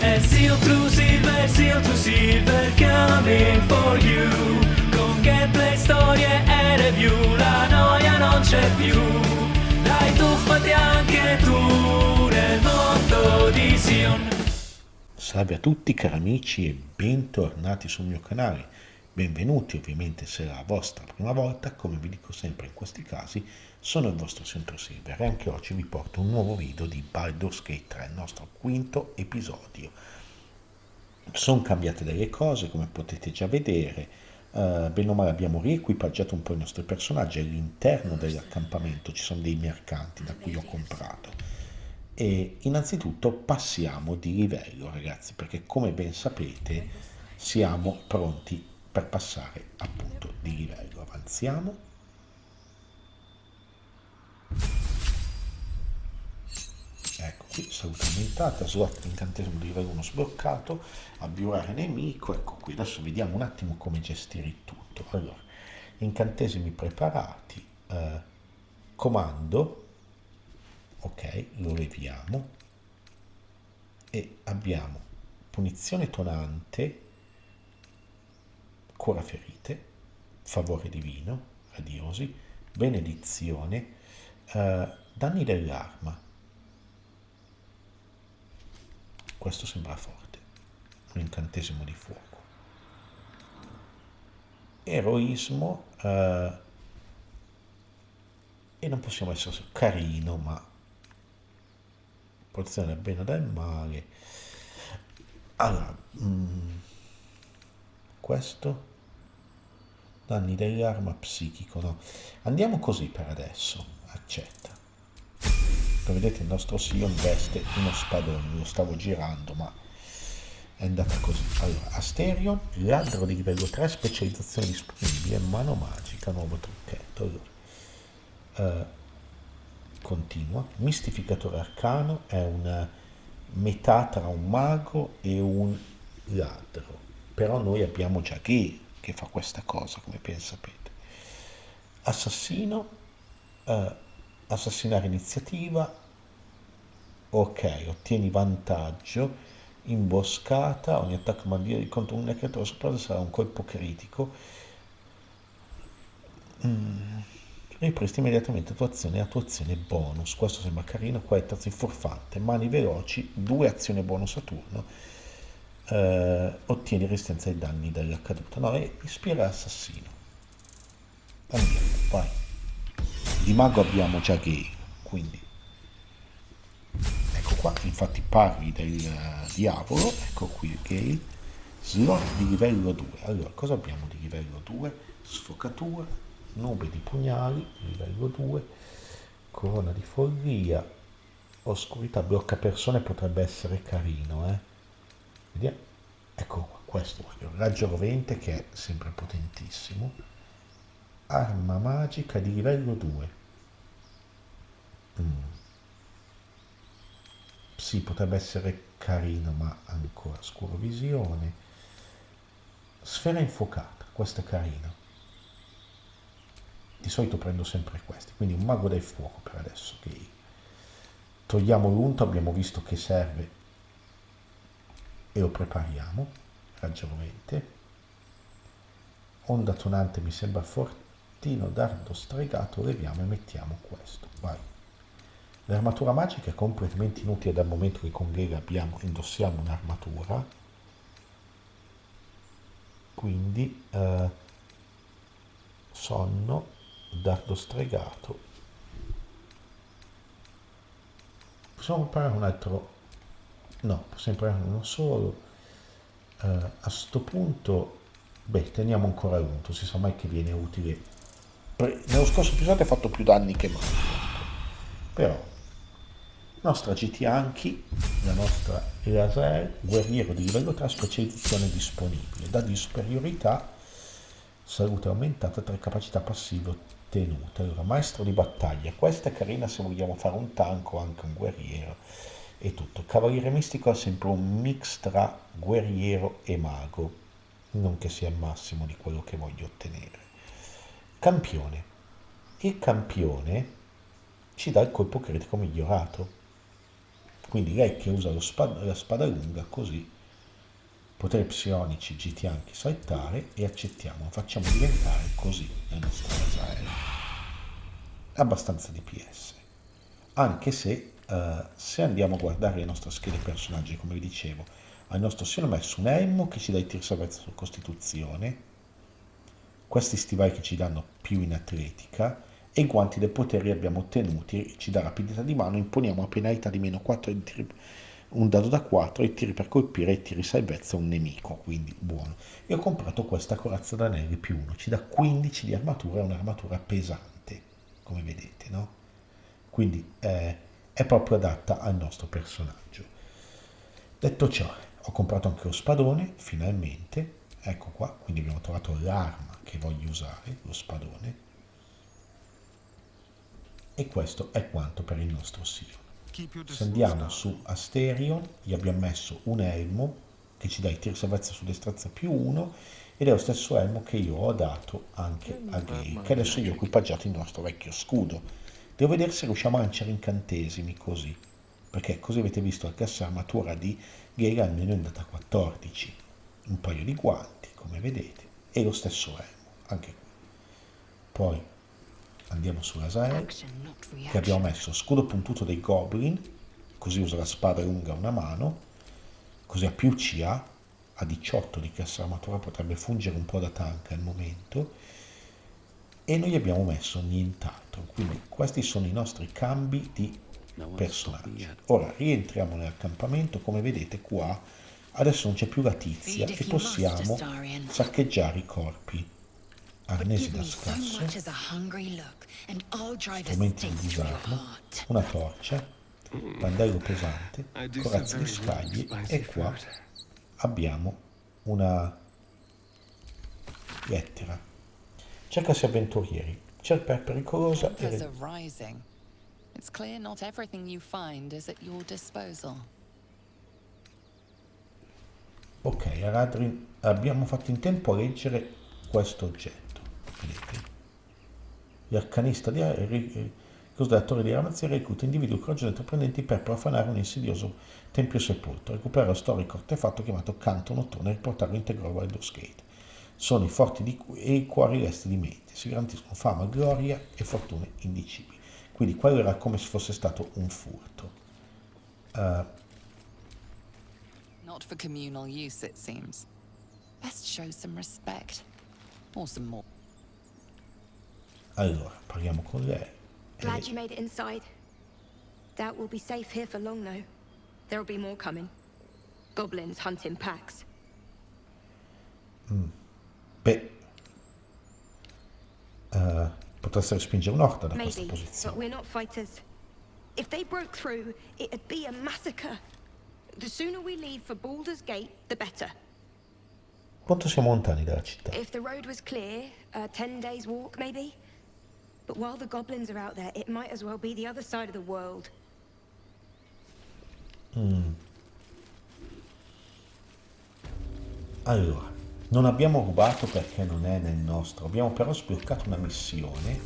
And Seal to Silver coming for you. Con gameplay, storie e review, la noia non c'è più. Dai, tuffati anche tu nel mondo di Sion. Salve a tutti cari amici e bentornati sul mio canale. Benvenuti, ovviamente se è la vostra prima volta, come vi dico sempre in questi casi, sono il vostro Centro Silver e anche oggi vi porto un nuovo video di Baldur's Gate 3, il nostro quinto episodio. Sono cambiate delle cose, come potete già vedere, bene o male abbiamo riequipaggiato un po' i nostri personaggi. All'interno dell'accampamento ci sono dei mercanti da cui ho comprato. E innanzitutto passiamo di livello, ragazzi, perché come ben sapete siamo pronti per passare appunto di livello. Avanziamo. Ecco qui, salute aumentata, slot incantesimo di livello 1 sbloccato, abbiurare nemico. Ecco qui, adesso vediamo un attimo come gestire il tutto. Allora, incantesimi preparati, comando, ok, lo leviamo e abbiamo punizione tonante, cura ferite, favore divino, radiosi, benedizione, danni dell'arma. Questo sembra forte, un incantesimo di fuoco. Eroismo, e non possiamo essere carino, ma protezione del bene e del male. Allora, questo danni dell'arma psichico, no, andiamo così per adesso, accetta. Come vedete il nostro Sion veste uno spadone, lo stavo girando ma è andata così. Allora, Asterion, ladro di livello 3, specializzazione disponibile, mano magica, nuovo trucchetto. Allora, continua. Mistificatore arcano, è una metà tra un mago e un ladro, però noi abbiamo già Gale che fa questa cosa, come ben sapete. Assassino, assassinare iniziativa, ok, ottieni vantaggio, imboscata, ogni attacco maligno contro un creatura sopra sarà un colpo critico. Ripresti immediatamente attuazione bonus. Questo sembra carino. Qua è terzo furfante, mani veloci, 2 azioni bonus a turno, ottieni resistenza ai danni della caduta. No, è ispira assassino. Andiamo, vai. Di mago abbiamo già Gale, quindi ecco qua, infatti parli del diavolo. Ecco qui Gale, slot di livello 2. Allora, cosa abbiamo di livello 2? Sfocatura, nube di pugnali, livello 2, corona di follia, oscurità, blocca persone, potrebbe essere carino, Vediamo. Ecco qua, questo, raggio rovente che è sempre potentissimo, arma magica di livello 2. Sì, potrebbe essere carino, ma ancora scuro visione. Sfera infuocata, questo è carino. Di solito prendo sempre questi, quindi un mago del fuoco per adesso. Okay. Togliamo l'unto, abbiamo visto che serve e lo prepariamo. Ragionamente. Onda tonante mi sembra fortino, dardo stregato, leviamo e mettiamo questo. Vai. L'armatura magica è completamente inutile dal momento che con Gale indossiamo un'armatura, quindi sonno, dardo stregato. Possiamo preparare un altro? No, possiamo preparare uno solo. A sto punto, beh, teniamo ancora l'unto, si sa mai che viene utile. Nello scorso episodio ha fatto più danni che mai, però nostra GT Anki, la nostra Laser, guerriero di livello 3, specializzazione disponibile, dà di superiorità, salute aumentata, 3 capacità passive ottenute. Allora, maestro di battaglia, questa è carina se vogliamo fare un tank o anche un guerriero e tutto. Cavaliere mistico ha sempre un mix tra guerriero e mago, non che sia il massimo di quello che voglio ottenere. Campione, il campione ci dà il colpo critico migliorato. quindi lei che usa la spada lunga, così poteri psionici, GT anche saltare, e accettiamo, facciamo diventare così la nostra Azael. Abbastanza DPS, anche se andiamo a guardare le nostre schede personaggi, come vi dicevo, al nostro si è messo un elmo che ci dà il tir salvezza su costituzione, questi stivali che ci danno più in atletica, e i guanti dei poteri abbiamo ottenuti, ci dà rapidità di mano, imponiamo una penalità di meno 4, un dado da 4 e tiri per colpire e tiri salvezza a un nemico, quindi buono. Io ho comprato questa corazza d'anelli più 1, ci dà 15 di armatura e un'armatura pesante, come vedete, no? Quindi è proprio adatta al nostro personaggio. Detto ciò, ho comprato anche lo spadone, finalmente, ecco qua, quindi abbiamo trovato l'arma che voglio usare, lo spadone, e questo è quanto per il nostro Sion. Se andiamo su Asterion, gli abbiamo messo un elmo che ci dà il tir salvezza su destrezza più 1, ed è lo stesso elmo che io ho dato anche a Gale, che adesso gli ho equipaggiato il nostro vecchio scudo. Devo vedere se riusciamo a lanciare incantesimi così, perché così avete visto la cassa armatura di Gale almeno è andata a 14, un paio di guanti come vedete, e lo stesso elmo, anche qui. Poi andiamo su Azael, che abbiamo messo scudo puntuto dei Goblin, così usa la spada lunga a una mano, così ha più CA, a 18 di cassa armatura, potrebbe fungere un po' da tank al momento, e noi abbiamo messo nient'altro. Quindi questi sono i nostri cambi di personaggi. Ora rientriamo nell'accampamento, come vedete qua adesso non c'è più la tizia e possiamo saccheggiare i corpi. Arnesi da scasso, strumenti di disarmo, una torcia, bandello pesante, corazza di scaglie, e qua abbiamo una lettera. Cercasi avventurieri, cerca pericolosa Tempers are rising. It's clear not everything you find is at your disposal. Ok, Aradrin, abbiamo fatto in tempo a leggere questo oggetto, vedete? Gli arcanista cosa della torre di Ramazia recluta individui coraggiosi e intraprendenti per profanare un insidioso tempio sepolto, recuperare lo storico artefatto chiamato Canto Notturno e riportarlo integro al Baldur's Gate. Sono i forti e i cuori resti di mente, si garantiscono fama, gloria e fortune indicibili. Quindi quello era come se fosse stato un furto. Not for communal use, it seems. Best show some respect. Or some more. Allora, parliamo con lei. Glad you made it inside. Doubt we'll be safe here for long, though. There'll be more coming. Goblins hunt in packs. Beh, potreste respingere un'orda da questa Maybe, but posizione. we're not fighters. If they broke through, it'd be a massacre. The sooner we leave for Baldur's Gate, the better. Quanto siamo lontani dalla città? If the road was clear, 10 days walk, maybe? But while the goblins are out there, it might as well be the other side of the world. Allora, non abbiamo rubato perché non è nel nostro, abbiamo però sbloccato una missione,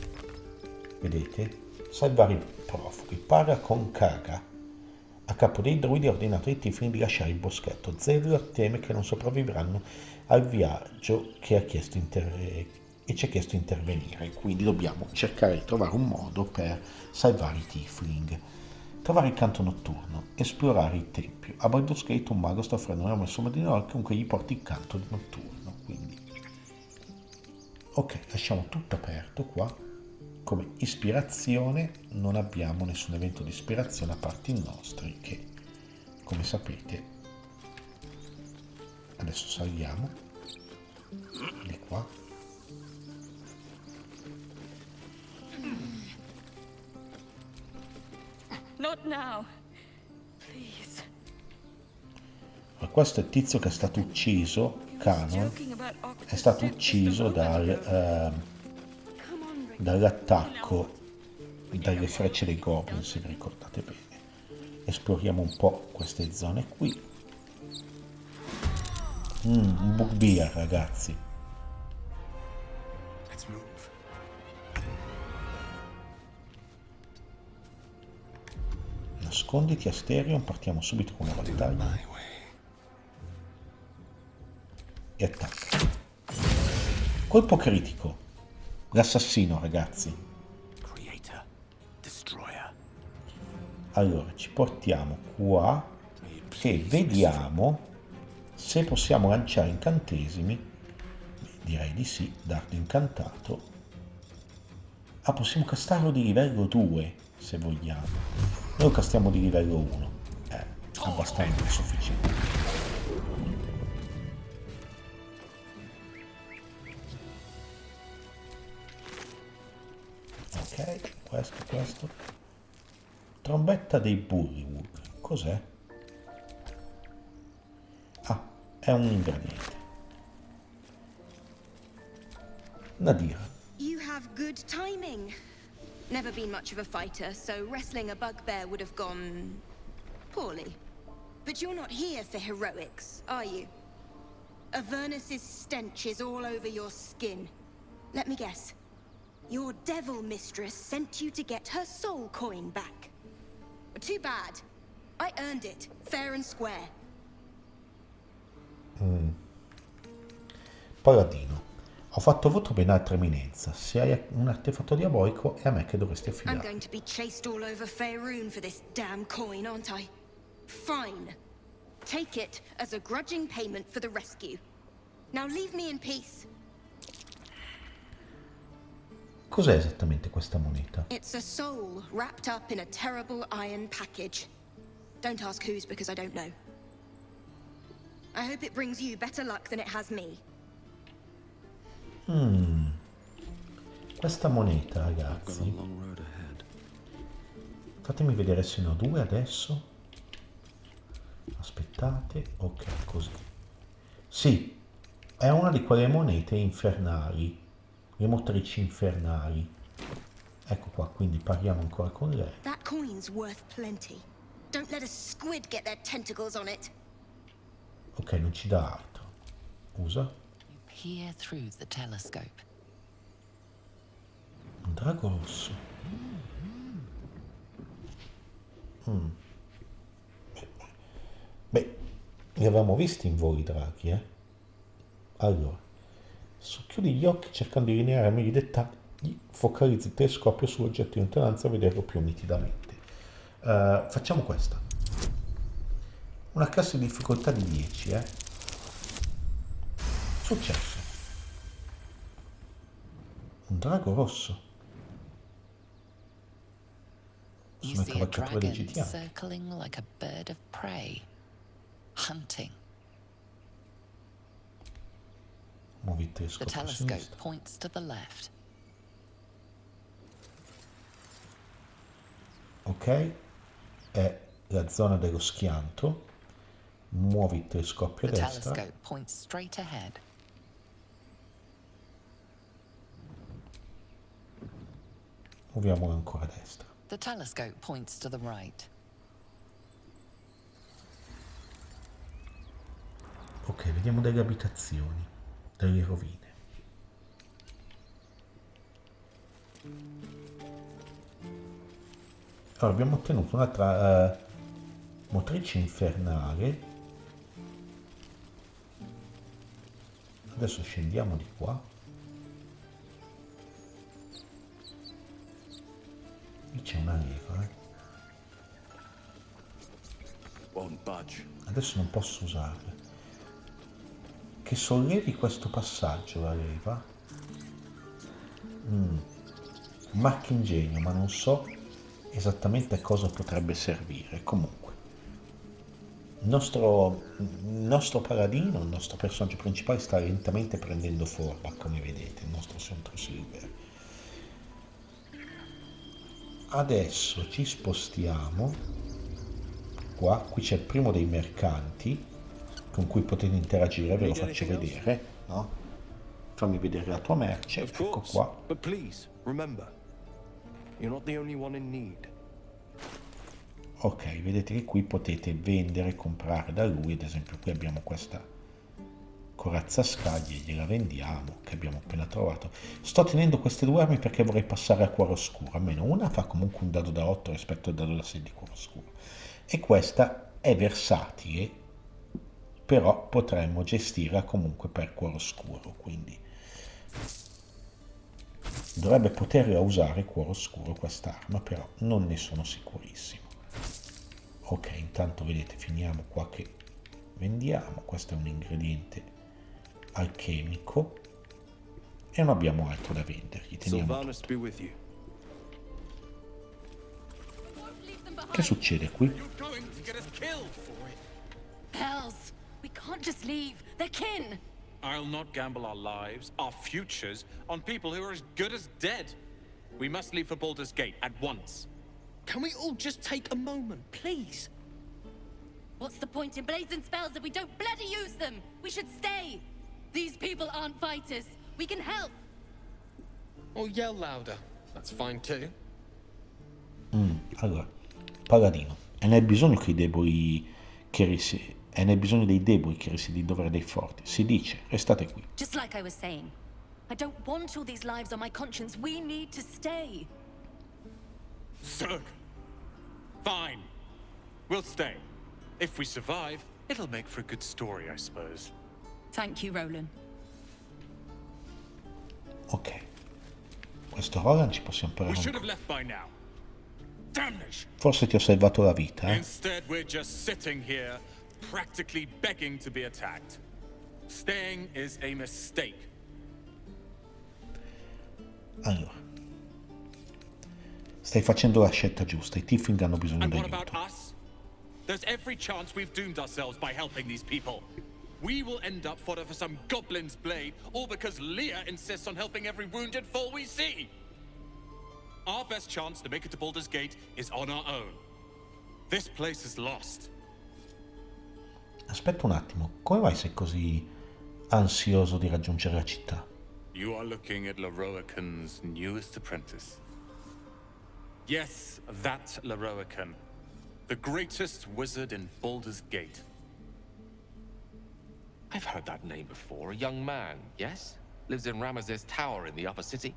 vedete? Salvare i profughi, parla con Kaga. A capo dei druidi ha ordinato ai Tiflin di lasciare il boschetto. Zelda teme che non sopravvivranno al viaggio che ha chiesto e ci ha chiesto di intervenire, quindi dobbiamo cercare di trovare un modo per salvare i Tifling. Trovare il canto notturno, esplorare il tempio. A Baldur's Gate un mago sta offrendo una somma di denaro che comunque gli porti il canto notturno, quindi ok, lasciamo tutto aperto qua. Come ispirazione non abbiamo nessun evento di ispirazione a parte i nostri che, come sapete, adesso saliamo di qua. Not now. Please. Ma questo è il tizio che è stato ucciso, Canon, è stato ucciso dall'attacco dalle frecce dei goblin, se vi ricordate bene. Esploriamo un po' queste zone qui. Un bugbear, ragazzi. nasconditi Asterion, partiamo subito con la battaglia. E attacca. Colpo critico. L'assassino, ragazzi. Allora, ci portiamo qua e vediamo se possiamo lanciare incantesimi. Direi di sì, dardo incantato. Ah, possiamo castarlo di livello 2, se vogliamo. Noi lo castiamo di livello 1. Abbastanza sufficiente. Ok, questo. Trombetta dei Bullywug. Cos'è? Ah, è un ingrediente. Nadir. You have good timing. Never been much of a fighter, so wrestling a bugbear would have gone poorly. But you're not here for heroics, are you? Avernus's stench is all over your skin. Let me guess. Your devil mistress sent you to get her soul coin back. Too bad. I earned it, fair and square. Paladino. Ho fatto voto ben altra eminenza. Se hai un artefatto diabolico è a me che dovresti I'm affidare. going to be chased all over Faerun for this damn coin, aren't I? Fine. Take it as a grudging payment for the rescue. Now leave me in peace. Cos'è esattamente questa moneta? It's a soul wrapped up in a terrible iron package. Don't ask whose because I don't know. I hope it brings you better luck than it has me. Questa moneta, ragazzi. Fatemi vedere se ne ho due adesso. Aspettate, ok, così. Sì, è una di quelle monete infernali, le motrici infernali. Ecco qua, quindi parliamo ancora con lei. That coin's worth plenty. Don't let a squid get their tentacles on it. Ok, non ci dà altro. Usa. Peer through the telescope. Un drago rosso. Beh, li avevamo visti in volo i draghi, eh? Allora, socchiudi gli occhi cercando di lineare meglio i dettagli, focalizzi il telescopio sull'oggetto in lontananza a vederlo più nitidamente. Facciamo questa. Una classe di difficoltà di 10, Successo. Un drago rosso. You Sono see a cavalcature dei dragon GTA. circling like a bird of prey, hunting. Muovi il The telescopio a telescope sinistra. points to the left. Ok, è la zona dello schianto. Muovi il telescopio a The destra. telescope points straight ahead. Muoviamolo ancora a destra. The telescope points to the right. Ok, vediamo delle abitazioni, delle rovine. Allora, abbiamo ottenuto un'altra motrice infernale. Adesso scendiamo di qua. Lì c'è una leva, Won't budge. Adesso non posso usarla. Che sollevi questo passaggio, la leva. Marchingegno, ma non so esattamente a cosa potrebbe servire. Comunque, il nostro paladino, il nostro personaggio principale sta lentamente prendendo forma, come vedete, il nostro Sontro Silver. Adesso ci spostiamo qua, qui c'è il primo dei mercanti con cui potete interagire, ve lo faccio vedere, no? Fammi vedere la tua merce, Of ecco course. qua. But please, remember, you're not the only one in need. Ok, vedete che qui potete vendere e comprare da lui, ad esempio qui abbiamo questa corazza scaglie, gliela vendiamo, che abbiamo appena trovato. Sto tenendo queste 2 armi perché vorrei passare a cuore oscuro, almeno una fa comunque un dado da 8 rispetto al dado da 6 di cuore oscuro, e questa è versatile, però potremmo gestirla comunque per cuore oscuro, quindi dovrebbe poterla usare cuore oscuro quest'arma, però non ne sono sicurissimo. Ok, intanto vedete, finiamo qua che vendiamo. Questo è un ingrediente alchemico e non abbiamo altro da vendergli, teniamo Sylvanas be with you. Che succede qui? You're going to get us killed for it. Hells! We can't just leave. They're kin! I'll not gamble our lives, our futures, on people who are as good as dead. We must leave for Baldur's Gate at once. Can we all just take a moment, please? What's the point in blades and spells if we don't bloody use them? We should stay! These people aren't fighters. We can help! Or yell louder. That's fine too. Allora, Paladino, è nel bisogno che i deboli è nel bisogno dei deboli che risiede il dovere dei forti. Si dice, restate qui. Just like I was saying, I don't want all these lives on my conscience. We need to stay. Zerg. Fine. We'll stay. If we survive, it'll make for a good story, I suppose. Thank you, Roland. Ok, questo Roland ci possiamo We parlare should ancora. have left by now. Damnation! Forse ti ho salvato la vita, Instead, we're just sitting here, practically begging to be attacked. Staying is a mistake. Allora, stai facendo la scelta giusta, i Tiefling hanno bisogno And what about d'aiuto. us? There's every chance we've doomed ourselves by helping these people. We will end up fodder for some goblin's blade, all because Leah insists on helping every wounded foe we see. Our best chance to make it to Baldur's Gate is on our own. This place is lost. Aspetta un attimo, come mai sei così ansioso di raggiungere la città? You are looking at Leroican's newest apprentice. Yes, that Leroican. The greatest wizard in Baldur's Gate. I've heard that name before. A young man, yes? Lives in Ramaz's tower in the upper city.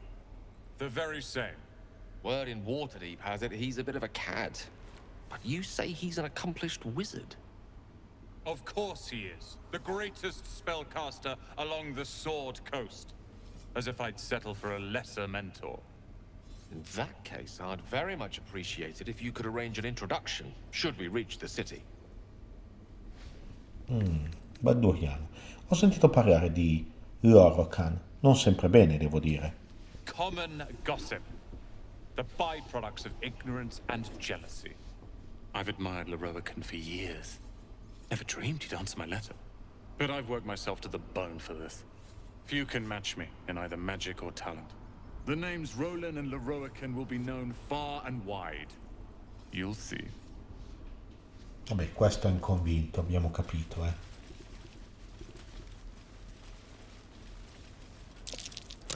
The very same. Word in Waterdeep has it he's a bit of a cad. But you say he's an accomplished wizard. Of course he is. The greatest spellcaster along the Sword Coast. As if I'd settle for a lesser mentor. In that case, I'd very much appreciate it if you could arrange an introduction, should we reach the city. Badduriano. Ho sentito parlare di Lorocan, non sempre bene, devo dire. Common gossip. The byproducts of ignorance and jealousy. I've admired Leroican for years. Never dreamed he'd answer my letter. But I've worked myself to the bone for this. Few can match me in either magic or talent. The names Roland and Leroican will be known far and wide. You'll see. Vabbè, questo è inconvinto, abbiamo capito, I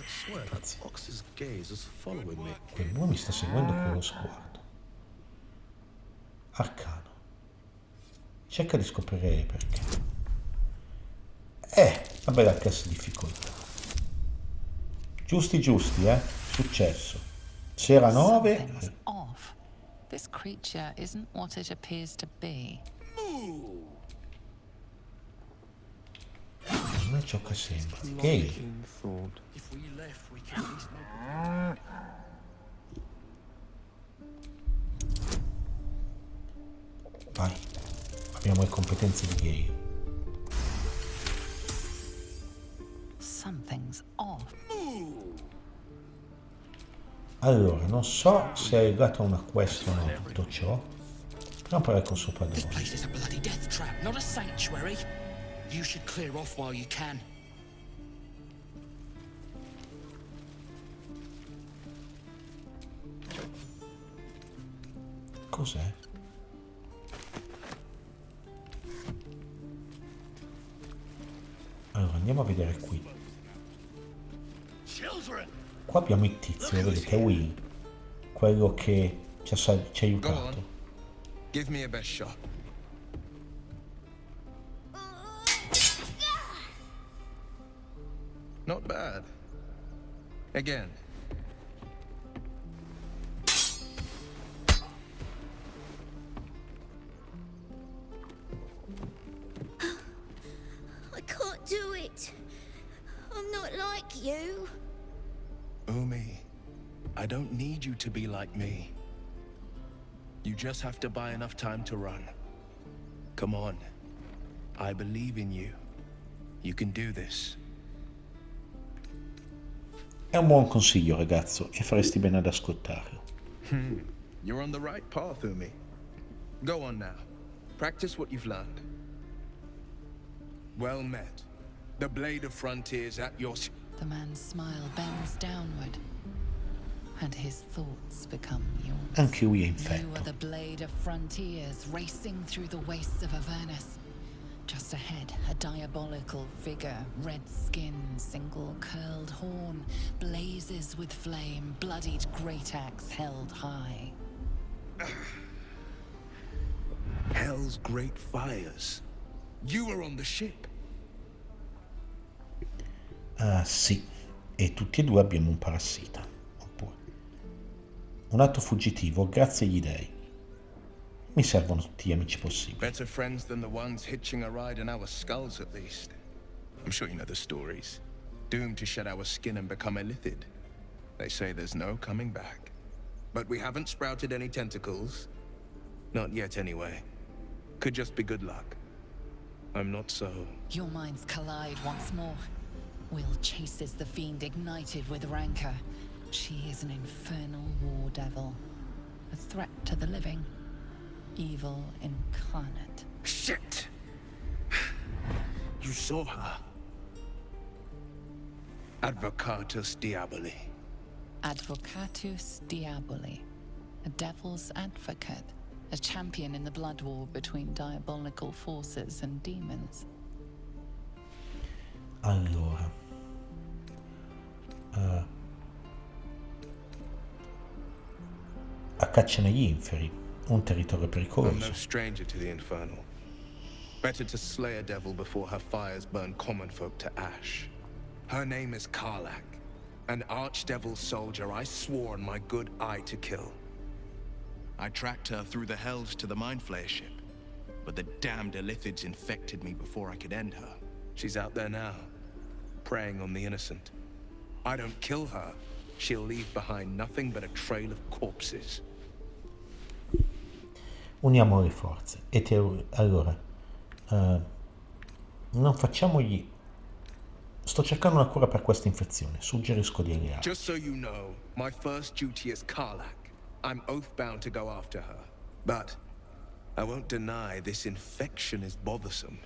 swear that Fox's gaze is following me. Quell'uomo mi sta seguendo con lo sguardo. Arcano. Cerca di scoprire perché. Vabbè, la classe difficoltà. Giusti, successo. Sera 9. Something's off. This creature isn't what it appears to be. Non è ciò che sembra. Gale. If we left, we could at least make Vai. Abbiamo le competenze di Gale. Something's off. Allora, non so se è legato a una quest o no tutto ciò. Proviamo a parlare con suo This padrone. place is a bloody death trap, not a sanctuary. You should clear off while you can. Cos'è? Allora, andiamo a vedere qui. Qua abbiamo il tizio, vedete, Will. Quello che ci ha aiutato. Give me a best shot. Not bad. Again. I can't do it. I'm not like you. Umi, I don't need you to be like me. You just have to buy enough time to run. Come on. I believe in you. You can do this. È un buon consiglio, ragazzo, e faresti bene ad ascoltarlo. You're on the right path, Umi. Go on now. Practice what you've learned. Well met. The Blade of Frontiers at your... The man's smile bends downward, and his thoughts become yours. Anche lui è You infetto. are the Blade of Frontiers, racing through the wastes of Avernus. Just ahead, a diabolical figure, red skin, single curled horn, blazes with flame, bloodied great axe held high. Hell's great fires. You were on the ship. Ah sì, e tutti e due abbiamo un parassita. Oppure un atto fuggitivo, grazie agli dei. Mi servono tutti gli amici possibili. Better friends than the ones hitching a ride in our skulls, at least. I'm sure you know the stories. Doomed to shed our skin and become illithid. They say there's no coming back. But we haven't sprouted any tentacles. Not yet, anyway. Could just be good luck. I'm not so... Your minds collide once more. Will chases the fiend ignited with rancor. She is an infernal war devil. A threat to the living. Evil incarnate. Shit! You saw her. Advocatus Diaboli. Advocatus Diaboli. A devil's advocate. A champion in the blood war between diabolical forces and demons. Allora, a caccia negli inferi, un territorio I'm pericoloso. no stranger to the infernal. Better to slay a devil before her fires burn common folk to ash. Her name is Karlach, an archdevil soldier I swore on my good eye to kill. I tracked her through the hells to the Mind Flayer ship, but the damned Illithids infected me before I could end her. She's out there now, preying on the innocent. I don't kill her, she'll leave behind nothing but a trail of corpses. Uniamo le forze. Allora, non facciamogli... Sto cercando una cura per questa infezione. Suggerisco di allearci. Just so you know, my first duty is Karlach. I'm oath-bound to go after her. But I won't deny this infection is bothersome.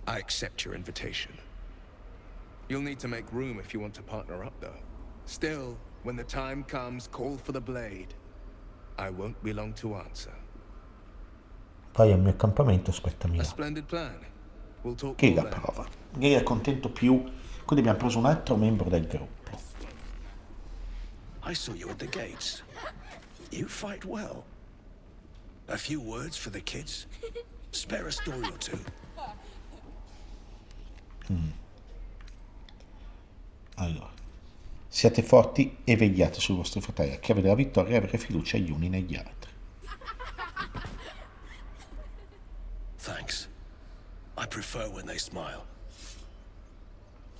I accept your invitation. You'll need to make room if you want to partner up, though. Still, when the time comes, call for the blade. I won't be long to answer. Vai al mio accampamento e aspettami A là. splendid plan. We'll talk Che more la then. prova. Lei è contento più. Quindi abbiamo preso un altro membro del gruppo. I saw you at the gates. You fight well. A few words for the kids? Spare a story or two. Allora, siate forti e vegliate sui vostri fratelli. La chiave della vittoria è avere fiducia gli uni negli altri. Thanks. I prefer when they smile.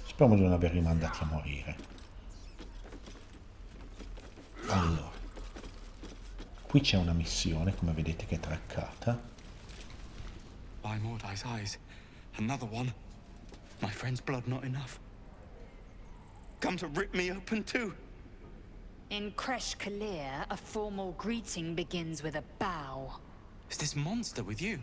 Speriamo di non averli mandati a morire. Allora, qui c'è una missione, come vedete, che è traccata. By Mordai's eyes, another one. My friend's blood not enough. Come to rip me open too. In Kresh Kalir, a formal greeting begins with a bow. Is this monster with you?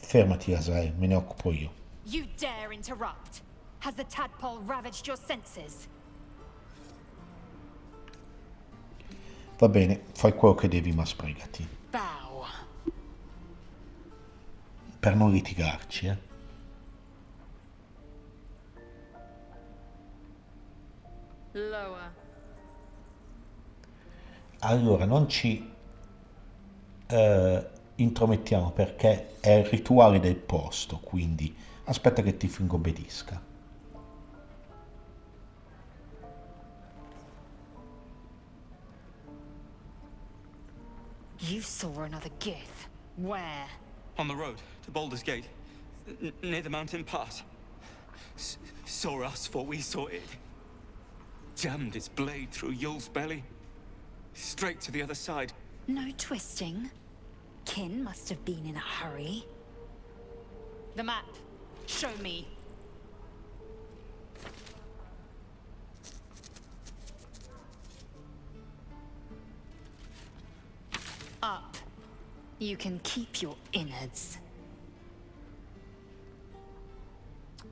Fermati, Azael, me ne occupo io. You dare interrupt? Has the tadpole ravaged your senses? Va bene, fai quello che devi, ma sbrigati. Bow. Per non litigarci, Lower. Allora, non ci intromettiamo perché è il rituale del posto, quindi aspetta che Tiflin obbedisca. You saw another Gith. Where? On the road to Baldur's Gate, near the mountain pass. Saw us, for we saw it. Jammed its blade through Yul's belly, straight to the other side. No twisting. Kin must have been in a hurry. The map. Show me. Up. You can keep your innards.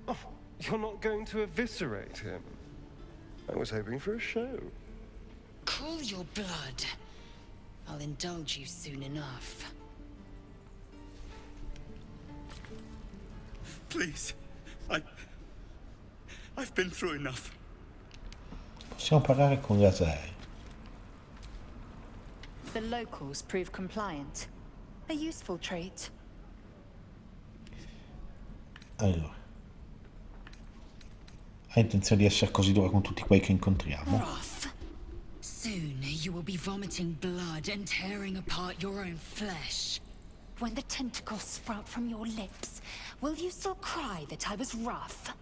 Oh, you're not going to eviscerate him? I was hoping for a show. Cool your blood. I'll indulge you soon enough. Please, I've been through enough. Possiamo parlare con Lazael. The locals prove compliant. A useful trait. Allora, hai intenzione di essere così dura con tutti quelli che incontriamo? Rough. Soon you will be vomiting blood and tearing apart your own flesh. When the tentacles sprout from your lips, will you still cry that I was rough?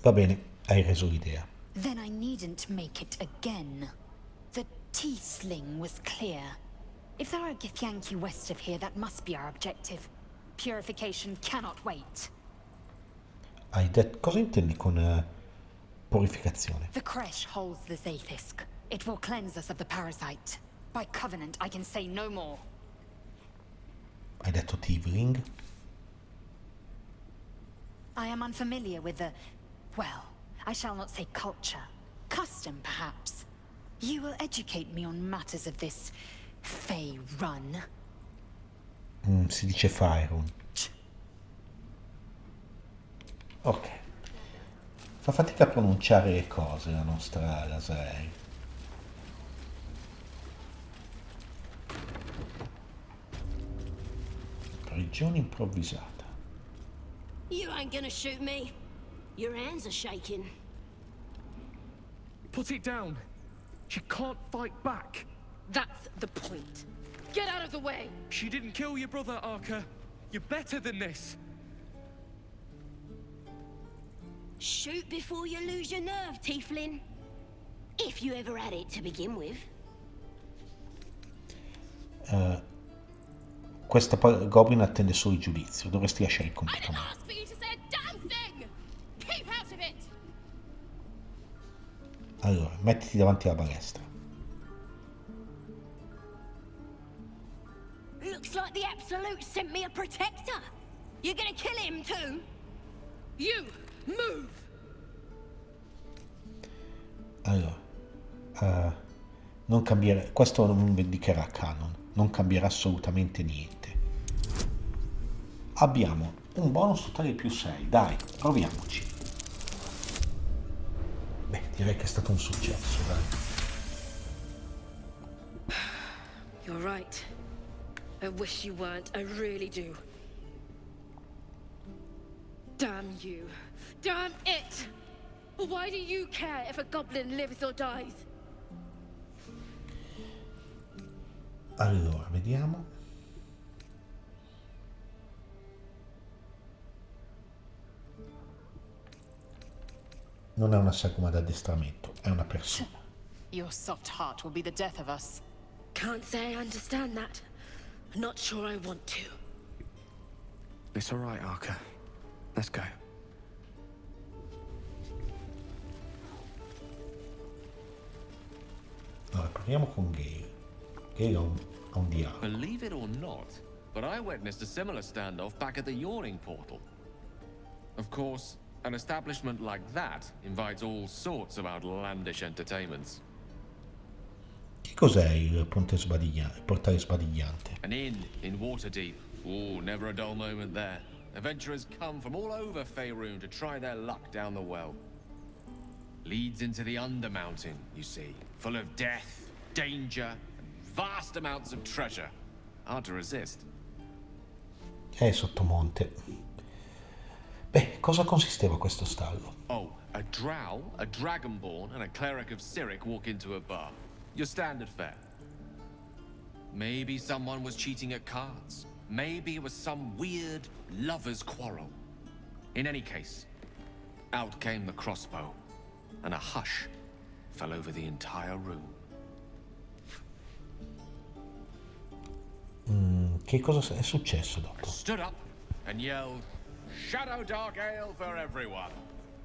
Va bene, hai reso l'idea. Then I needn't make it again. The Tiefling was clear. If there are Githyanki west of here, that must be our objective. Purification cannot wait. Hai detto, cosa intendi con purificazione? The Kresh holds the Zaithisk. It will cleanse us of the parasite. By covenant, I can say no more. Hai detto Tifling? I am unfamiliar with the... well, I shall not say culture. Custom, perhaps. You will educate me on matters of this... Fey run. Si dice Faerun. Ok. Fa fatica a pronunciare le cose la nostra Lazael. Prigione improvvisata. You ain't gonna shoot me. Your hands are shaking. Put it down. She can't fight back. That's the point. Get out of the way! She didn't kill your brother, Arka. You're better than this. Shoot before you lose your nerve, Tiefling. If you ever had it to begin with. Questa Goblin attende solo il giudizio. Dovresti lasciare il compito a me. Ask for you to say a damn thing! Keep out of it! Allora, mettiti davanti alla balestra. Looks like the Absolute sent me a protector. You're gonna kill him too? You move! Allora, non cambierà, questo non vendicherà canon, non cambierà assolutamente niente. Abbiamo un bonus totale più 6, dai, proviamoci. Beh, direi che è stato un successo, dai. You're right. I wish you weren't, I really do. Damn you. Damn it! Why do you care if a goblin lives or dies? Allora, vediamo. Non è una sagoma d'addestramento, è una persona. Your soft heart will be the death of us. Can't say I understand that. Not sure I want to. It's all right, Arka. Let's go. Allora, parliamo con Gale. Gale ha un dialogo. Believe it or not, but I witnessed a similar standoff back at the Yawning Portal. Of course, an establishment like that invites all sorts of outlandish entertainments. Che cos'è il portale sbadigliante? An inn in Waterdeep. Ooh, never a dull moment there. Adventurers come from all over Faerun to try their luck down the well. Leads into the Undermountain, you see, full of death, danger, and vast amounts of treasure. Hard to resist. Sottomonte. Beh, cosa consisteva questo stallo? Oh, a drow, a dragonborn, and a cleric of Cyric walk into a bar. Your standard fare. Maybe someone was cheating at cards. Maybe it was some weird lover's quarrel. In any case, out came the crossbow, and a hush fell over the entire room. Che cosa è successo dopo? Stood up and yelled, "Shadow Dark Ale for everyone!"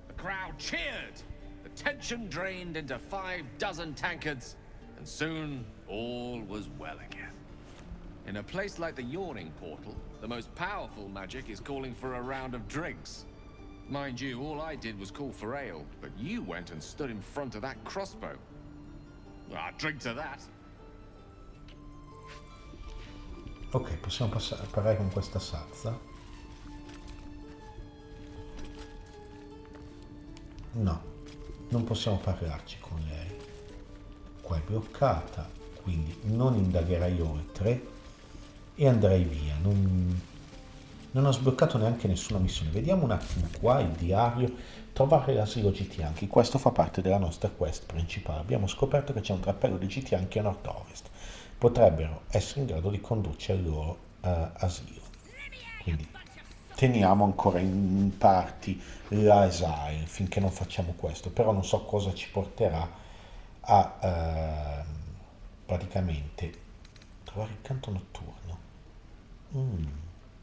The crowd cheered. The tension drained into 6 tankards, and soon all was well again. In a place like the Yawning Portal, the most powerful magic is calling for a round of drinks. Mind you, all I did was call for ale, but you went and stood in front of that crossbow. Drink to that. Ok, possiamo parlare con questa sazza? No, non possiamo parlarci con lei. Qua è bloccata, quindi non indagherai oltre e andrei via. Non ho sbloccato neanche nessuna missione. Vediamo un attimo qua il diario. Trovare l'asilo Githyanki. Questo fa parte della nostra quest principale. Abbiamo scoperto che c'è un trappello di Githyanki a nord-ovest. Potrebbero essere in grado di condurci al loro asilo. Quindi teniamo ancora in parti la Exile finché non facciamo questo. Però non so cosa ci porterà a praticamente trovare il canto notturno.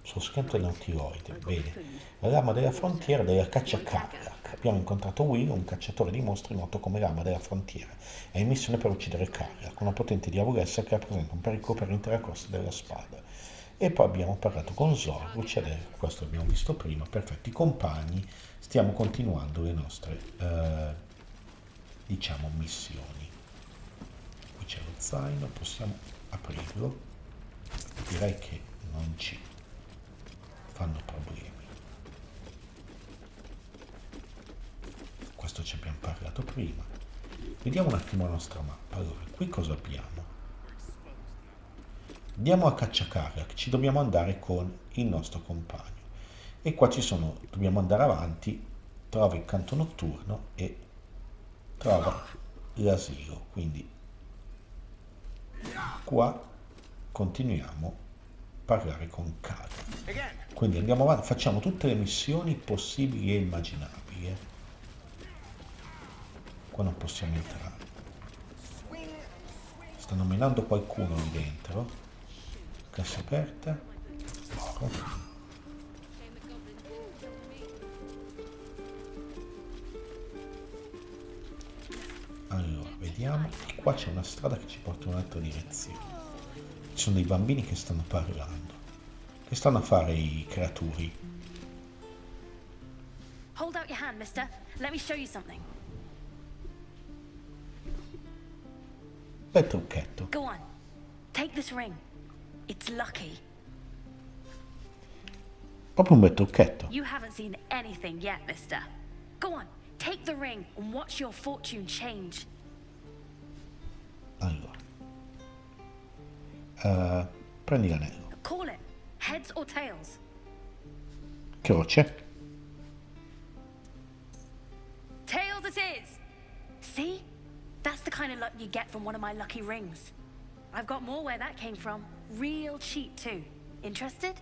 Sullo schianto del nautiloide. Bene. La lama della frontiera della caccia Karlach. Abbiamo incontrato Will, un cacciatore di mostri noto come lama della frontiera. È in missione per uccidere Karlach, una potente diavolessa che rappresenta un pericolo per l'intera costa della spada. E poi abbiamo parlato con Zor, Luciadel, questo l'abbiamo visto prima, perfetti compagni. Stiamo continuando le nostre, diciamo, missioni. Qui c'è lo zaino, possiamo aprirlo. Direi che non ci fanno problemi. Questo ci abbiamo parlato prima. Vediamo un attimo la nostra mappa. Allora, qui cosa abbiamo? Andiamo a caccia Karlach, ci dobbiamo andare con il nostro compagno. E qua ci sono, dobbiamo andare avanti, trova il canto notturno e trova l'asilo. Quindi qua continuiamo a parlare con Karlach. Quindi andiamo avanti, facciamo tutte le missioni possibili e immaginabili. Qua non possiamo entrare. Stanno menando qualcuno lì dentro. Cassa aperta. Oro. Allora, vediamo. E qua c'è una strada che ci porta in un'altra direzione. Ci sono dei bambini che stanno parlando. Che stanno a fare i creaturi? Hold out your hand, mister. Let me show you something. Bel trucchetto. Go on. Take this ring. It's lucky. Proprio un bel trucchetto. You haven't seen anything yet, mister. Go on. Take the ring and watch your fortune change. Allora. Prendi l'anello. Call it. Heads or tails? Croce. Tails it is! See? That's the kind of luck you get from one of my lucky rings. I've got more where that came from. Real cheap too. Interested?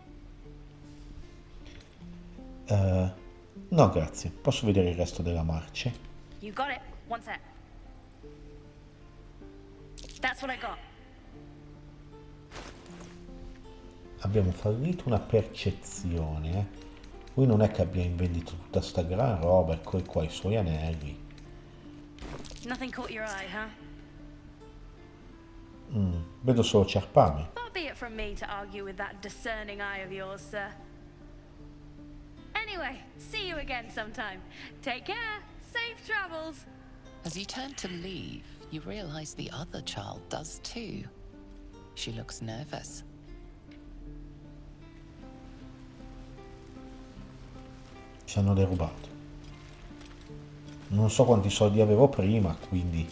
No, grazie. Posso vedere il resto della marce? You got it. One sec. That's what I got. Abbiamo fallito una percezione. Lui non è che abbia invendito tutta sta gran roba, ecco qua i suoi anelli. Nothing caught your eye, huh? Vedo solo ciarpame. Far be it from me to argue with that discerning eye of yours, sir. Anyway, see you again sometime. Take care. Safe travels. As you turn to leave, you realize the other child does too. She looks nervous. Ci hanno derubato. Non so quanti soldi avevo prima, quindi...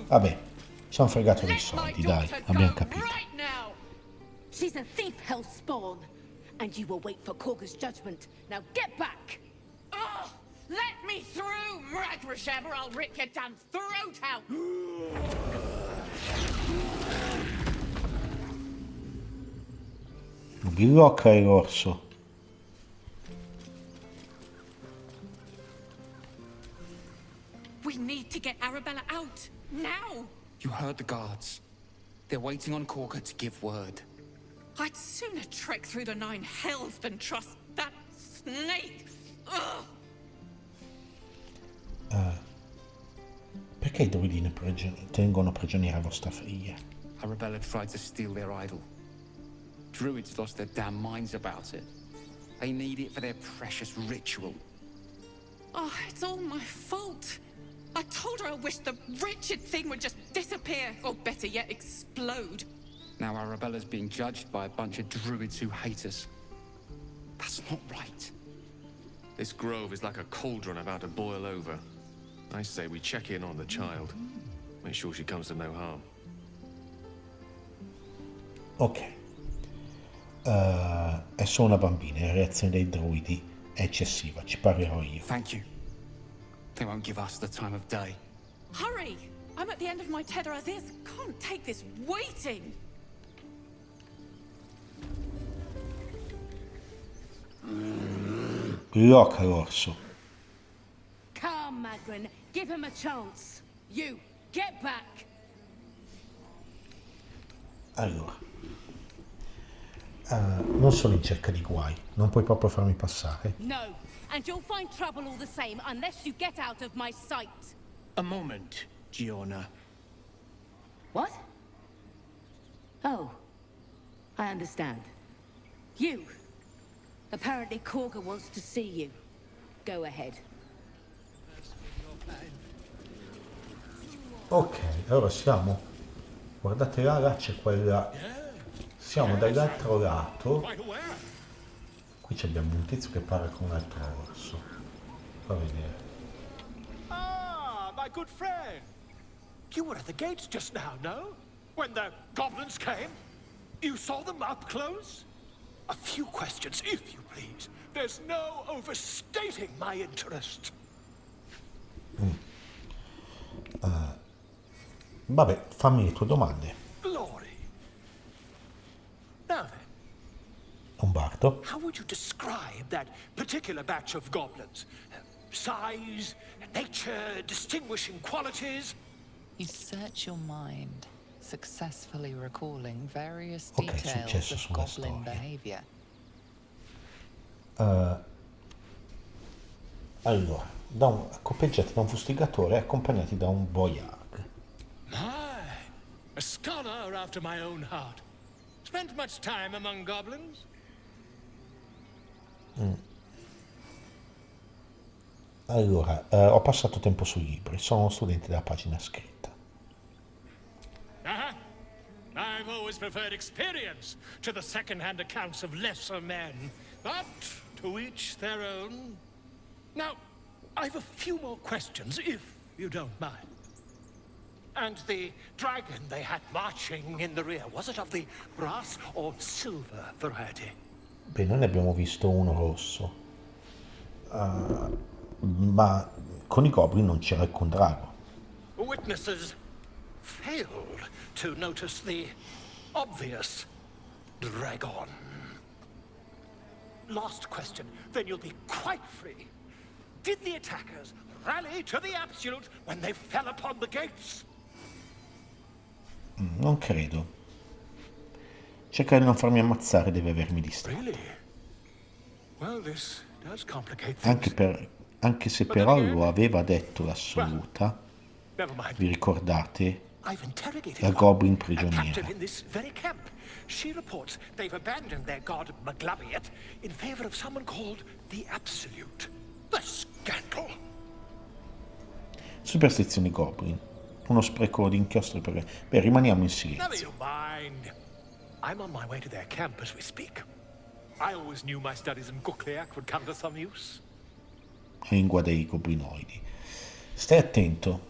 Vabbè, ci siamo fregato dei soldi, dai, abbiamo capito. She's a thief, hellspawn. And you will wait for Korga's judgment. Now get back! Oh, let me through, Mragrasham, or I'll rip your damn throat out! Blocca l'orso. We need to get Arabella out, now! You heard the guards. They're waiting on Korga to give word. I'd sooner trek through the 9 hells than trust that snake! Ugh. Perché i druidi tengono prigioniera vostra figlia? Arabella tried to steal their idol. Druids lost their damn minds about it. They need it for their precious ritual. Oh, it's all my fault. I told her I wished the wretched thing would just disappear, or better yet, explode. Now Arabella's being judged by a bunch of druids who hate us. That's not right. This grove is like a cauldron about to boil over. I say we check in on the child. Make sure she comes to no harm. Ok. È solo una bambina, la reazione dei druidi è eccessiva, ci parlerò io. Thank you. They won't give us the time of day. Hurry! I'm at the end of my tether as is. Can't take this waiting. Blocca l'orso. Come, Magrin. Give him a chance. You, get back. Allora. Non sono in cerca di guai. Non puoi proprio farmi passare. No, and you'll find trouble all the same unless you get out of my sight. A moment, Giona. What? Oh, I understand. You. Apparently Korga wants to see you. Go ahead. Ok, allora siamo. Guardate là c'è quella. Siamo dall'altro lato. Qui abbiamo un tizio che parla con un altro orso. Fa vedere. Ah, my good friend. You were at the gates just now, no? When the goblins came? You saw them up close? A few questions, if you please. There's no overstating my interest. Vabbè, fammi le tue domande. Glory. Now then, Umberto. how would you describe that particular batch of goblins? Size, nature, distinguishing qualities? You search your mind, successfully recalling various Ok, è details successo of sulla goblin storia. behavior. Allora, accoppeggiati da un fustigatore e accompagnati da un boiard. My, a scholar after my own heart. Spent much time among goblins? Allora, ho passato tempo sui libri, sono uno studente della pagina scritta. Uh-huh. I've always preferred experience to the second-hand accounts of lesser men. But to each their own. Now, I've a few more questions, if you don't mind. And the dragon they had marching in the rear, was it of the brass or silver variety? Beh, noi ne abbiamo visto uno rosso. Ma con i goblin non c'era alcun drago. Witnesses failed to notice the obvious dragon. Last question, then you'll be quite free. Did the attackers rally to the absolute when they fell upon the gates? Non credo. Cercare di non farmi ammazzare deve avermi distratto. Really? Well, this does complicate things. Anche se però lo aveva detto l'assoluta. Never mind. Vi ricordate? I've interrogated La one, goblin a prigioniera. captive in this very camp. She reports they've abandoned their god Maglabiet in favor of someone called the Absolute. The scandal! Superstizioni goblin. Uno spreco di inchiostro per... Beh, rimaniamo in Never silenzio. you mind. I'm on my way to their camp as we speak. I always knew my studies in Gukleak would come to some use. Lingua dei goblinoidi. Stai attento.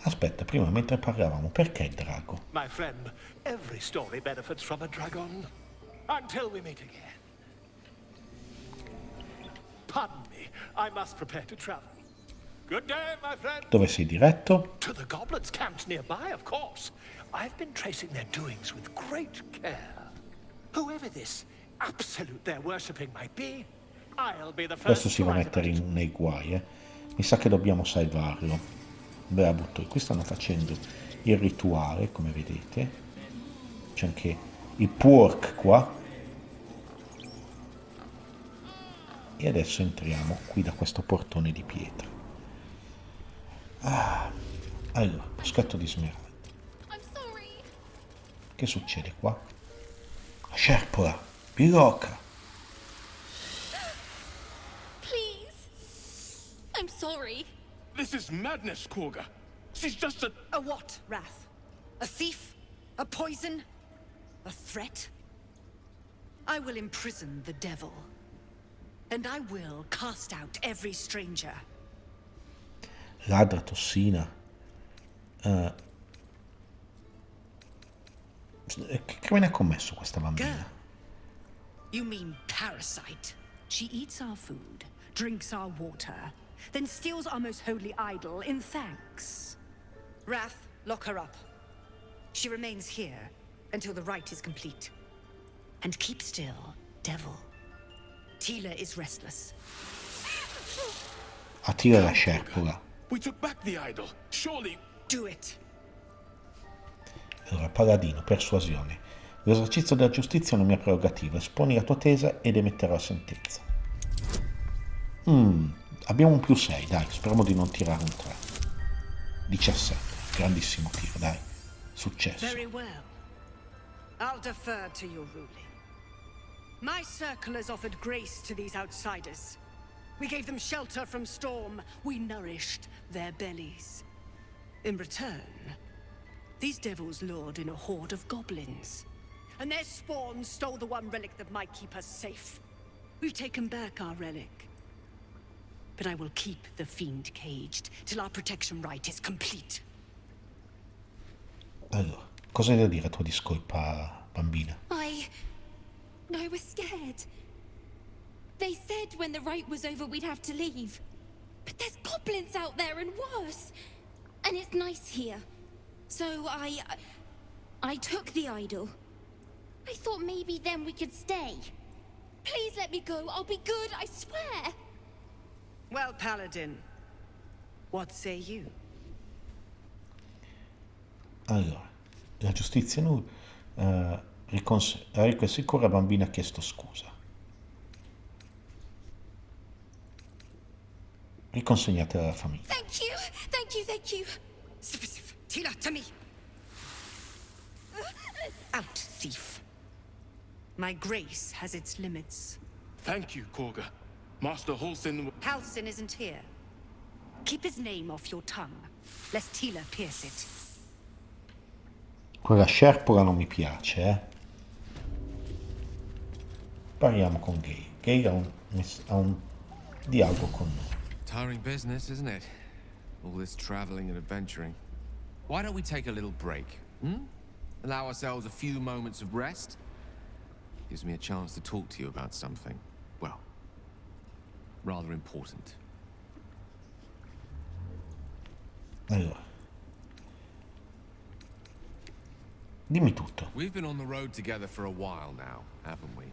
Aspetta, prima mentre parlavamo, perché il drago? My friend, every story benefits from a dragon. Until we meet again. Pardon me, I must prepare to travel. Good day, my friend. Dove sei diretto? To the goblins camped nearby, of course. I've been tracing their doings with great care. Whoever this absolute they're worshipping might be, I'll be the first. Questo si va a mettere nei guai, eh. Mi sa che dobbiamo salvarlo. Beh, la butto. Qui stanno facendo il rituale, come vedete. C'è anche il pork qua. E adesso entriamo qui da questo portone di pietra. Allora, scatto di smeraldo. Che succede qua? La scerpola, Biloca. Please. I'm sorry. This is madness, Korga. She's just a... A what, Wrath? A thief? A poison? A threat? I will imprison the devil. And I will cast out every stranger. Ladra tossina. Che crimine ha commesso questa bambina? Girl, you mean parasite? She eats our food, drinks our water, then steals our most holy idol in thanks. Wrath, lock her up. She remains here until the rite is complete. And keep still, devil. Tila is restless. Attira la scerpola. We took back the idol. Surely... Do it. Allora, paladino, persuasione. L'esercizio della giustizia è una mia prerogativa. Esponi la tua tesa ed emetterò la sentenza. Abbiamo un +6, dai. Speriamo di non tirare un 3. 17. Grandissimo tiro, dai. Successo. Very well. I'll defer to your ruling. My circle has offered grace to these outsiders. We gave them shelter from storm. We nourished their bellies. In return, these devils lured in a horde of goblins. And their spawn stole the one relic that might keep us safe. We've taken back our relic. But I will keep the fiend caged till our protection rite is complete. Allora, cosa hai da dire a tua discolpa, bambina? I was scared. They said when the rite was over we'd have to leave. But there's goblins out there and worse. And it's nice here. So I took the idol. I thought maybe then we could stay. Please let me go. I'll be good, I swear. Well, Paladin, what say you? Allora, la giustizia sicura bambina ha chiesto scusa. Riconsegnate alla famiglia. Thank you, thank you, thank you. Tila, to me. Out, thief. My grace has its limits. Thank you, Korga. Master Halsin... Halsin isn't here. Keep his name off your tongue, lest Tila pierce it. Quella scerpola non mi piace, eh. Parliamo con Gale. Gale ha un dialogo con noi. Tiring business, isn't it? All this traveling and adventuring. Why don't we take a little break? Allow ourselves a few moments of rest? Gives me a chance to talk to you about something, well, rather important. Allora. Dimmi tutto. We've been on the road together for a while now, haven't we?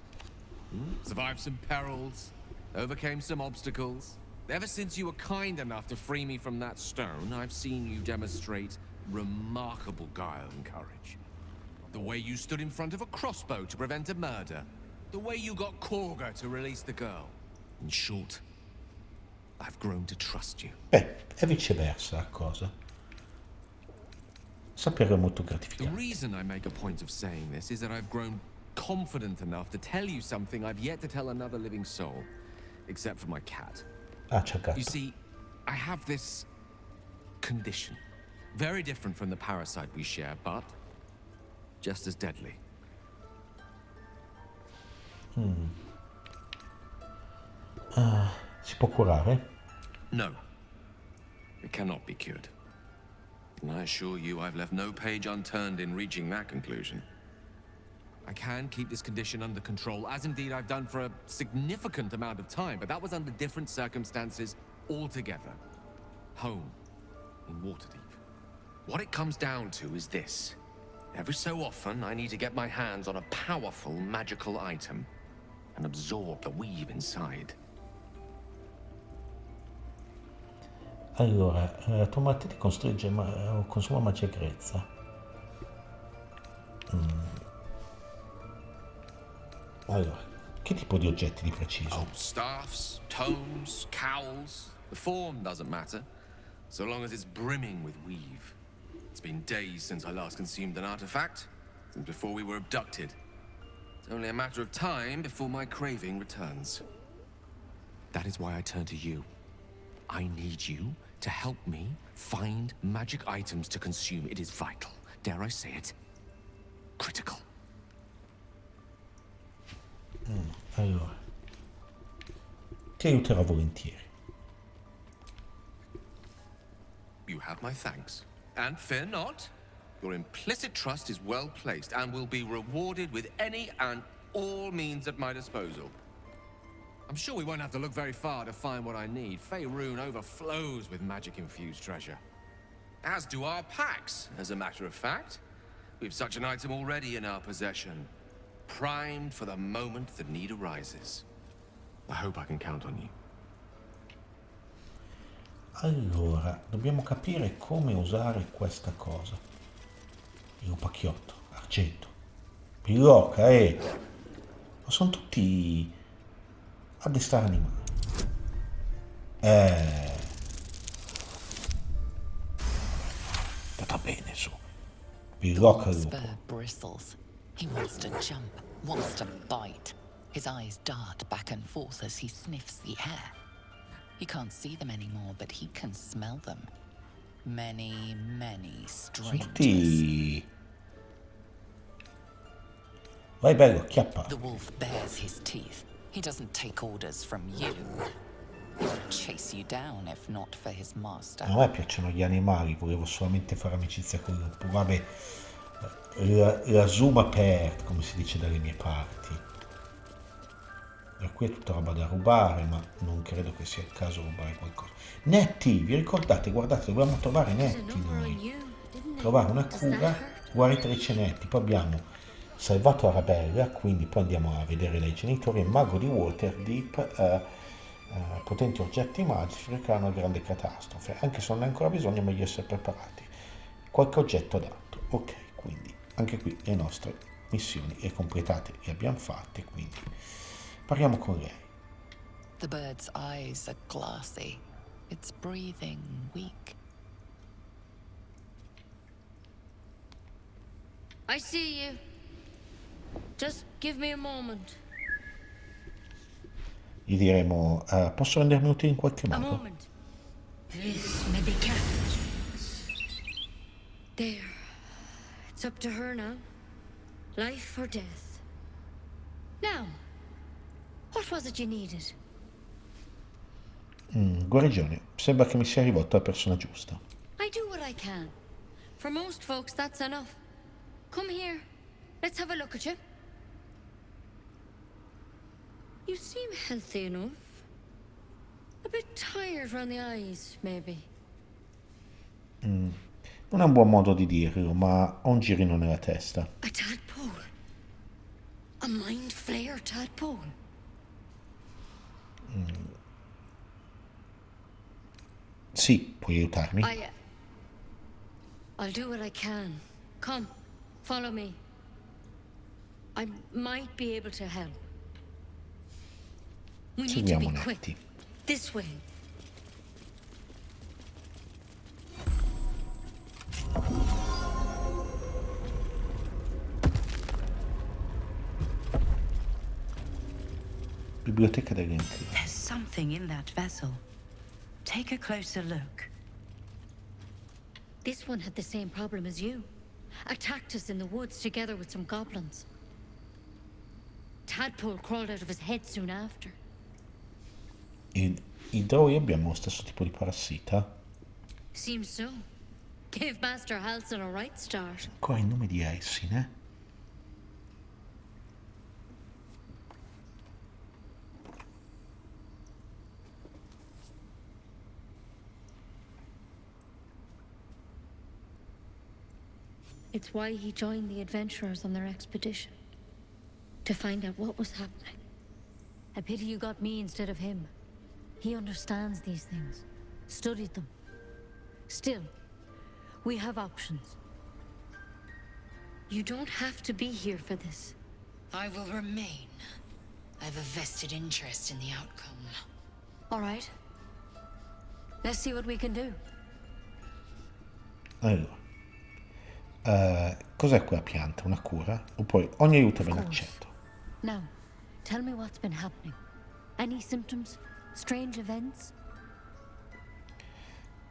Survived some perils, overcame some obstacles. Ever since you were kind enough to free me from that stone, I've seen you demonstrate remarkable guile and courage. The way you stood in front of a crossbow to prevent a murder. The way you got Korga to release the girl. In short, I've grown to trust you. Beh, è viceversa la cosa. Sapere molto gratificante. The reason I make a point of saying this is that I've grown confident enough to tell you something I've yet to tell another living soul. Except for my cat. C'è il gatto. You see, I have this condition. Very different from the parasite we share, but just as deadly. Si può curare? No. It cannot be cured. and I assure you I've left no page unturned in reaching that conclusion. I can keep this condition under control, as indeed I've done for a significant amount of time, but that was under different circumstances altogether. Home, in Waterdeep. What it comes down to is this. Every so often, I need to get my hands on a powerful magical item and absorb the weave inside. Allora, tua martella costringe consuma magia grezza. Allora, che tipo di oggetti di preciso? Oh, staffs, tomes, cowls. The form doesn't matter, so long as it's brimming with weave. It's been days since I last consumed an artifact, since before we were abducted. It's only a matter of time before my craving returns. That is why I turn to you. I need you to help me find magic items to consume. It is vital. Dare I say it? Critical. Allora, ti aiuterò volentieri. You have my thanks. And fear not. Your implicit trust is well placed and will be rewarded with any and all means at my disposal. I'm sure we won't have to look very far to find what I need. Faerun overflows with magic-infused treasure. As do our packs, as a matter of fact. We've such an item already in our possession. Primed for the moment the need arises. I hope I can count on you. Allora, dobbiamo capire come usare questa cosa. Il lupacchiotto, argento, pilloca, ma sono tutti addestrare animali. Andata bene su. Pilloca al lupo. Spur bristles. He wants to jump, wants to bite. His eyes dart back and forth as he sniffs the air. He can't see them anymore, but he can smell them. Many, many strangers. Tutti. Vai bello, acchiappa. The wolf bares his teeth. He doesn't take orders from you. He would chase you down if not for his master. A me piacciono gli animali, volevo solamente fare amicizia con il lupo. Vabbè, la zoom aperta, come si dice dalle mie parti. E qui è tutta roba da rubare, ma non credo che sia il caso rubare qualcosa. Netti, vi ricordate? Guardate, dobbiamo trovare Netti noi. Trovare una cura, guaritrice Netti. Poi abbiamo salvato Arabella, quindi poi andiamo a vedere dai genitori. Il mago di Waterdeep, potenti oggetti magici recano una grande catastrofe. Anche se non ne è ancora bisogno, è meglio essere preparati. Qualche oggetto adatto. Ok, quindi anche qui le nostre missioni le completate le abbiamo fatte, quindi parliamo con lei. The bird's eyes are glassy. Its breathing weak. I see you. Just give me a moment. Gli diremo, posso rendermi utile in qualche A modo? moment. This may be cat. There. It's up to her now. Life or death. Now, what was it you needed? Guarigione, sembra che mi sia rivolto alla persona giusta. I do what I can. For most folks, that's enough. Come here. Let's have a look at you. You seem healthy enough. A bit tired around the eyes, maybe. Non è un buon modo di dirlo, ma ho un girino nella testa. A tadpole. A mind flayer tadpole. Sì, puoi aiutarmi? I'll do what I can. Come, follow me. I might be able to help. We need to be Seguiamo quick. Netti. This way. Biblioteca delle Entrine. There's something in that vessel. Take a closer look. This one had the same problem as you. Attacked us in the woods together with some goblins. Tadpole crawled out of his head soon after. I droi abbiamo lo stesso tipo di parassita? Seems so. Give Master Halsin a right start. Ancora il nome di Halsin, eh? It's why he joined the adventurers on their expedition. To find out what was happening. A pity you got me instead of him. He understands these things. Studied them. Still, we have options. You don't have to be here for this. I will remain. I have a vested interest in the outcome. All right. Let's see what we can do. Allora. Cos'è quella pianta? Una cura? Oppure ogni aiuto è ben accetto. Now, tell me what's been happening. Any symptoms? Strange events?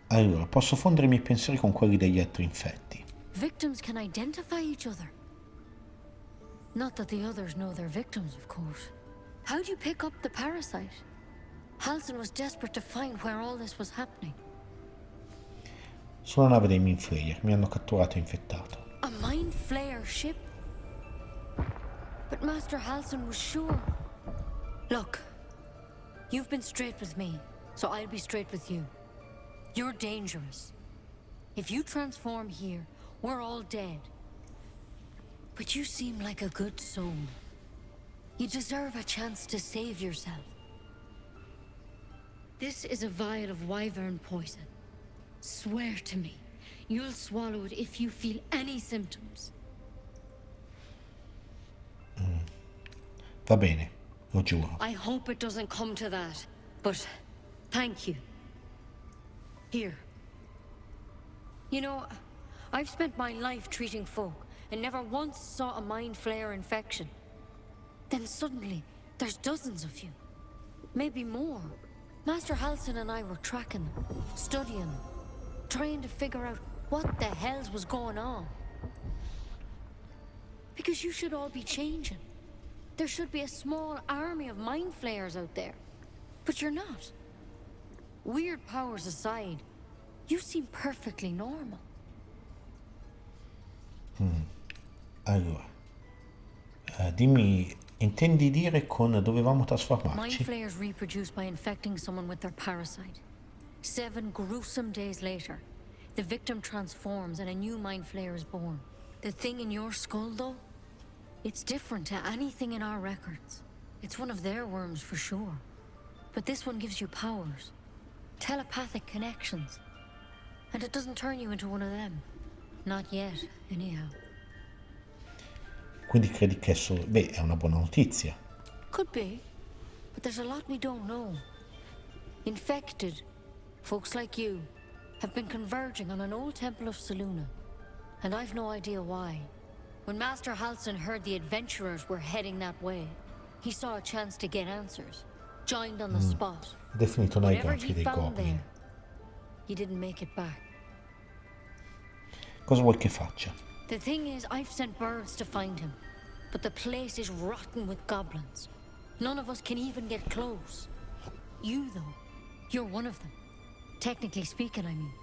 Allora, posso fondere i miei pensieri con quelli degli altri infetti. Victims can identify each other. Not that the others know they're victims, of course. How'd you pick up the parasite? Halsin was desperate to find where all this was happening. Sulla nave dei Mind Flayer mi hanno catturato e infettato. A Mind Flayer ship? But Master Halsin was sure. Look, you've been straight with me, so I'll be straight with you. You're dangerous. If you transform here, we're all dead. But you seem like a good soul. You deserve a chance to save yourself. This is a vial of wyvern poison. Swear to me, you'll swallow it if you feel any symptoms. Va bene, lo giuro. I hope it doesn't come to that, but thank you. Here. You know, I've spent my life treating folk and never once saw a Mind Flayer infection. Then suddenly, there's dozens of you. Maybe more. Master Halsin and I were tracking them, studying them, trying to figure out what the hells was going on. Because you should all be changing. There should be a small army of Mind Flayers out there. But you're not. Weird powers aside, you seem perfectly normal. Allora, dimmi, intendi dire con dovevamo Mind trasformarci? Flayers reproduce by infecting someone with their parasite. 7 gruesome days later, the victim transforms and a new Mind Flayer is born. The thing in your skull, though, it's different to anything in our records. It's one of their worms for sure. But this one gives you powers. Telepathic connections. And it doesn't turn you into one of them. Not yet, anyhow. Quindi credi che beh, è una buona notizia. Could be. But there's a lot we don't know. Infected, folks like you, have been converging on an old temple of Selûne. And I've no idea why. When Master Halsin heard the adventurers were heading that way, he saw a chance to get answers. Joined on the spot. Definito noi Whatever gonfi he dei found goblin. there, he didn't make it back. Cosa vuoi che faccia? The thing is, I've sent birds to find him. But the place is rotten with goblins. None of us can even get close. You, though, you're one of them. Technically speaking, I mean.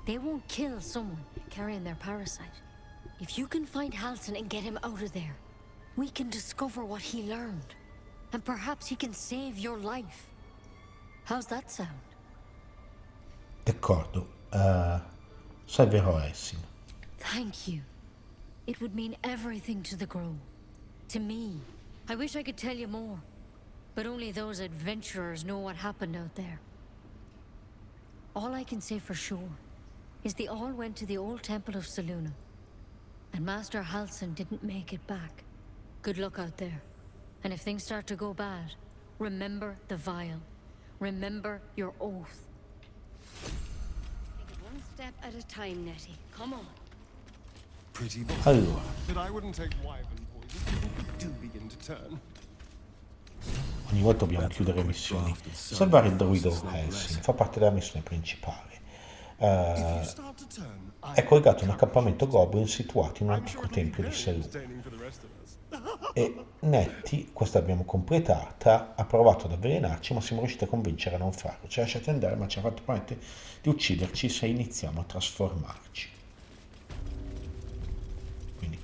They won't kill someone carrying their parasite. If you can find Halsin and get him out of there, we can discover what he learned. And perhaps he can save your life. How's that sound? D'accordo. Salverò Halsin. Thank you. It would mean everything to the Grove. To me. I wish I could tell you more. But only those adventurers know what happened out there. All I can say for sure is they all went to the old temple of Selûne. And Master Halsin didn't make it back. Good luck out there. And if things start to go bad, remember the vial. Remember your oath. Take it one step at a time, Nettie. Come on. Pretty boss. Allora. But I wouldn't take wyvern poison if we do begin to turn. Ogni volta dobbiamo chiudere missioni. Salvare il druido Halsin fa parte della missione principale. È collegato a un accampamento goblin situato in un antico tempio di Selûne. E Nettie, questa l'abbiamo completata, ha provato ad avvelenarci, ma siamo riusciti a convincere a non farlo. Ci ha lasciati andare, ma ci ha fatto promettere di ucciderci se iniziamo a trasformarci.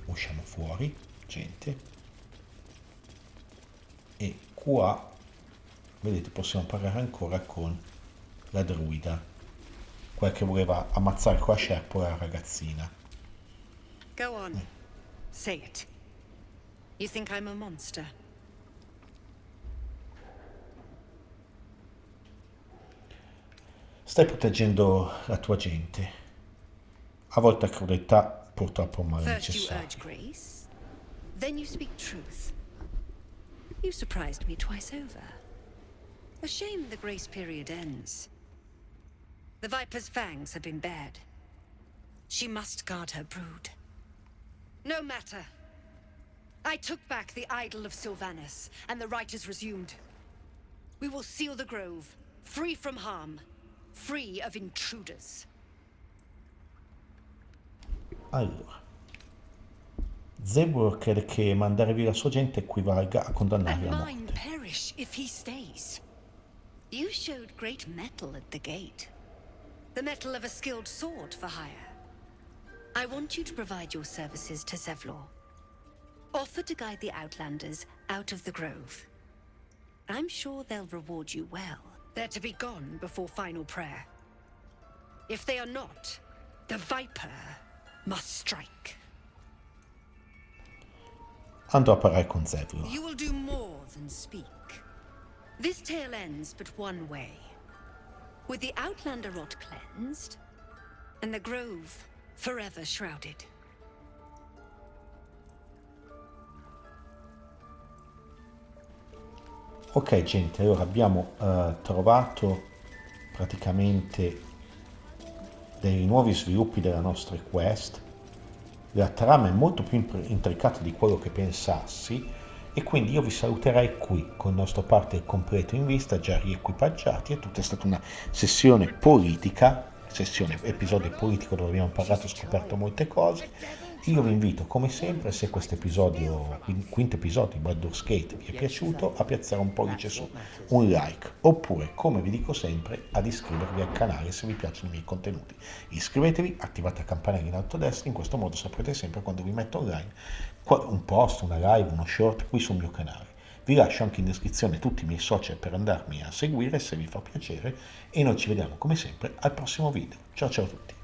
usciamo fuori, gente, e qua vedete possiamo parlare ancora con la druida, quella che voleva ammazzare con la sciarpa la ragazzina. Go on. Say it. You think I'm a monster? Stai proteggendo la tua gente. A volte crudeltà purtroppo non è First you necessaria. urge grace, then you speak truth. You surprised me twice over. A shame the grace period ends. The Viper's fangs have been bared. She must guard her brood. No matter. I took back the idol of Sylvanas, and the rite is resumed. We will seal the grove, free from harm, free of intruders. Allora, Zebul crede che mandare via la sua gente equivalga a condannarli And a morte. mine perish if he stays. You showed great mettle at the gate. The mettle of a skilled sword for hire. I want you to provide your services to Zevlor. Offer to guide the Outlanders out of the grove. I'm sure they'll reward you well. They're to be gone before final prayer. If they are not, the Viper must strike. Andrò a parlare con Zevlor. You will do more than speak. This tale ends but one way. With the Outlander rot cleansed, and the grove forever shrouded. Ok gente, allora abbiamo trovato praticamente dei nuovi sviluppi della nostra quest. La trama è molto più intricata di quello che pensassi e quindi io vi saluterei qui con il nostro parte completo in vista, già riequipaggiati. È tutta stata una sessione politica, episodio politico dove abbiamo parlato e scoperto molte cose. Io vi invito come sempre, se questo episodio, il quinto episodio di Baldur's Gate vi è piaciuto, a piazzare un pollice su, un like, oppure come vi dico sempre ad iscrivervi al canale se vi piacciono i miei contenuti. Iscrivetevi, attivate la campanella in alto a destra, in questo modo saprete sempre quando vi metto online un post, una live, uno short qui sul mio canale. Vi lascio anche in descrizione tutti i miei social per andarmi a seguire se vi fa piacere e noi ci vediamo come sempre al prossimo video. Ciao ciao a tutti.